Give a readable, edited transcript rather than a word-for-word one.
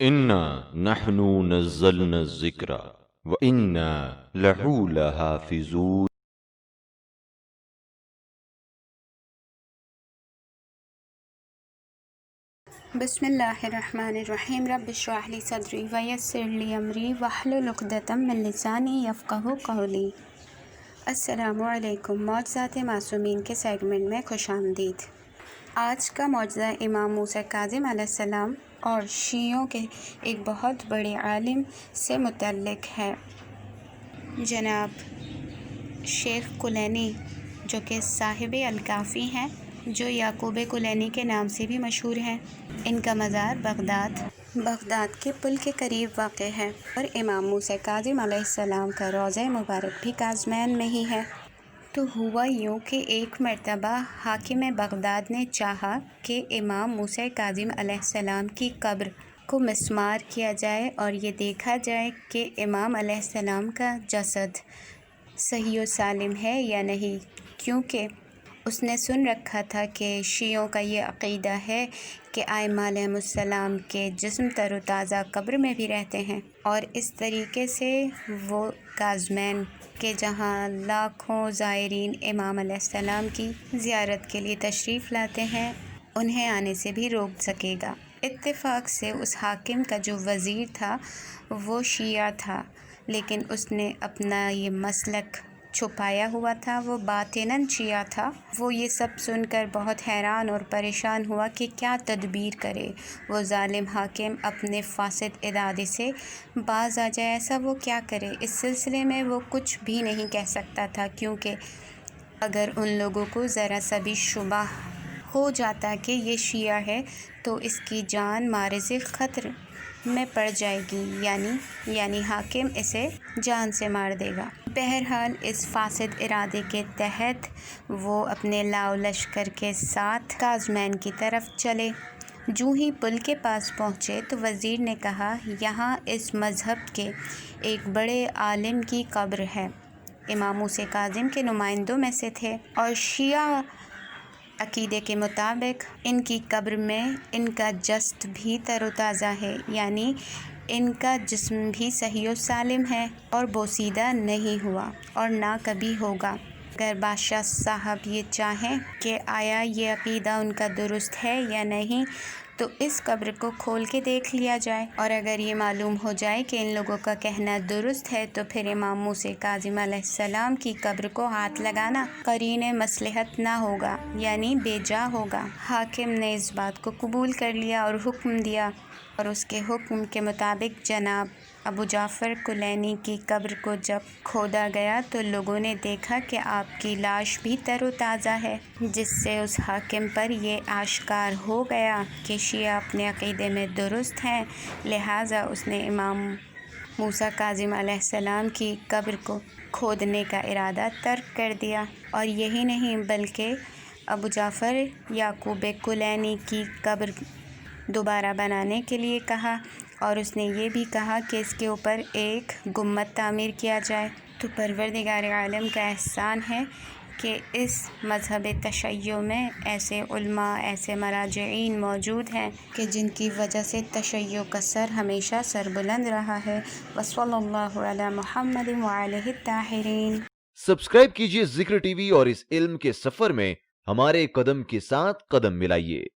انا نحن نزلنا الذکر وانا لہو لحافظون۔ بسم اللہ الرحمن الرحیم۔ رب اشرح لی صدری ویسر لی امری واحلل عقدۃ من لسانی یفقہوا قولی۔ السلام علیکم۔ معجزات معصومین کے سیگمنٹ میں خوش آمدید۔ آج کا معجزہ امام موسیٰ کاظم علیہ السلام اور شیعوں کے ایک بہت بڑے عالم سے متعلق ہے، جناب شیخ کلینی، جو کہ صاحب الکافی ہیں، جو یعقوب کلینی کے نام سے بھی مشہور ہیں۔ ان کا مزار بغداد کے پل کے قریب واقع ہے، اور امام موسیٰ کاظم علیہ السلام کا روضہ مبارک بھی کاظمین میں ہی ہے۔ تو ہوا یوں کہ ایک مرتبہ حاکم بغداد نے چاہا کہ امام موسیٰ کاظم علیہ السلام کی قبر کو مسمار کیا جائے اور یہ دیکھا جائے کہ امام علیہ السلام کا جسد صحیح و سالم ہے یا نہیں، کیونکہ اس نے سن رکھا تھا کہ شیعوں کا یہ عقیدہ ہے کہ ائمہ علیہم السلام کے جسم تر و تازہ قبر میں بھی رہتے ہیں، اور اس طریقے سے وہ کاظمین کہ جہاں لاکھوں زائرین امام علیہ السلام کی زیارت کے لیے تشریف لاتے ہیں، انہیں آنے سے بھی روک سکے گا۔ اتفاق سے اس حاکم کا جو وزیر تھا وہ شیعہ تھا، لیکن اس نے اپنا یہ مسلک چھپایا ہوا تھا، وہ باطناً شیعہ تھا۔ وہ یہ سب سن کر بہت حیران اور پریشان ہوا کہ کیا تدبیر کرے، وہ ظالم حاکم اپنے فاسد ارادے سے باز آ جائے، ایسا وہ کیا کرے۔ اس سلسلے میں وہ کچھ بھی نہیں کہہ سکتا تھا، کیونکہ اگر ان لوگوں کو ذرا سا بھی شبہ ہو جاتا کہ یہ شیعہ ہے تو اس کی جان معرض خطر میں پڑ جائے گی، یعنی حاکم اسے جان سے مار دے گا۔ بہرحال اس فاسد ارادے کے تحت وہ اپنے لاؤ لشکر کے ساتھ کاظمین کی طرف چلے۔ جوں ہی پل کے پاس پہنچے تو وزیر نے کہا، یہاں اس مذہب کے ایک بڑے عالم کی قبر ہے۔ امام موسیٰ کاظم کے نمائندوں میں سے تھے، اور شیعہ عقیدے کے مطابق ان کی قبر میں ان کا جسد بھی تر و تازہ ہے، یعنی ان کا جسم بھی صحیح و سالم ہے اور بوسیدہ نہیں ہوا اور نہ کبھی ہوگا۔ اگر بادشاہ صاحب یہ چاہیں کہ آیا یہ عقیدہ ان کا درست ہے یا نہیں تو اس قبر کو کھول کے دیکھ لیا جائے، اور اگر یہ معلوم ہو جائے کہ ان لوگوں کا کہنا درست ہے تو پھر امام موسیٰ کاظم علیہ السلام کی قبر کو ہاتھ لگانا قرین مصلحت نہ ہوگا، یعنی بے جا ہوگا۔ حاکم نے اس بات کو قبول کر لیا اور حکم دیا، اور اس کے حکم کے مطابق جناب ابو جعفر کلینی کی قبر کو جب کھودا گیا تو لوگوں نے دیکھا کہ آپ کی لاش بھی تر و تازہ ہے، جس سے اس حاکم پر یہ آشکار ہو گیا کہ شیعہ اپنے عقیدے میں درست ہیں، لہٰذا اس نے امام موسیٰ کاظم علیہ السلام کی قبر کو کھودنے کا ارادہ ترک کر دیا، اور یہی نہیں بلکہ ابو جعفر یعقوب کلینی کی قبر دوبارہ بنانے کے لیے کہا، اور اس نے یہ بھی کہا کہ اس کے اوپر ایک گنبد تعمیر کیا جائے۔ تو پروردگار عالم کا احسان ہے کہ اس مذہب تشیع میں ایسے علماء، ایسے مراجعین موجود ہیں کہ جن کی وجہ سے تشیع کا سر ہمیشہ سربلند رہا ہے۔ وصلی اللہ علی محمد وآلہ الطاہرین۔ سبسکرائب کیجئے ذکر ٹی وی اور اس علم کے سفر میں ہمارے قدم کے ساتھ قدم ملائیے۔